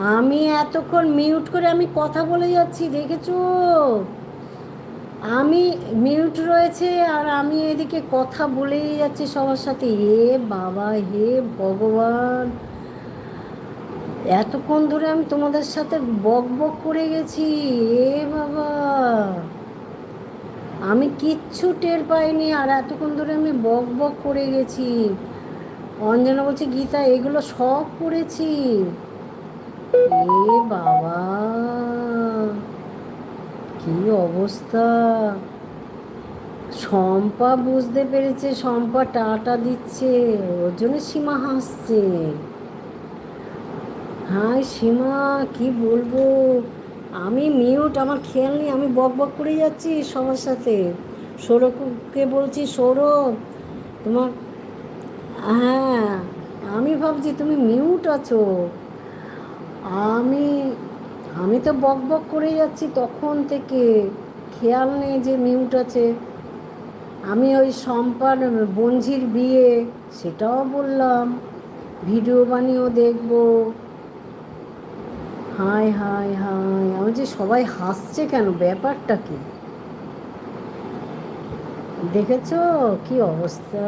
আমি এতক্ষণ মিউট করে আমি কথা বলে যাচ্ছি, দেখেছো? আমি মিউট রয়েছে আর আমি এদিকে কথা বলেই যাচ্ছি সবার সাথে। হে বাবা, হে ভগবান, এতক্ষণ ধরে আমি তোমাদের সাথে বক বক করে গেছি। এ বাবা, আমি কিচ্ছু টের পাইনি আর এতক্ষণ ধরে আমি বক বক করে গেছি। অঞ্জনা বলছে গীতা এগুলো সব করেছি। এ বাবা, কি অবস্থা! শম্পা বুঝতে পেরেছে, শম্পা টাটা দিচ্ছে, ওর জন্য সীমা হাসছে। হ্যাঁ সীমা, কি বলবো, আমি মিউট, আমার খেয়াল নেই, আমি বক বক করে যাচ্ছি সবার সাথে। সৌরভকে বলছি, সৌরভ তোমার, হ্যাঁ, আমি ভাবছি তুমি মিউট আছো। আমি আমি তো বক বক করে যাচ্ছি তখন থেকে, খেয়াল নেই যে মিউট আছে। আমি ওই শম্পার বঞ্ঝির বিয়ে, সেটাও বললাম, ভিডিও বানিয়েও দেখবো। হায় হায় হায়, আমি যে সবাই হাসছে কেন, ব্যাপারটা কি? দেখেছো কি অবস্থা!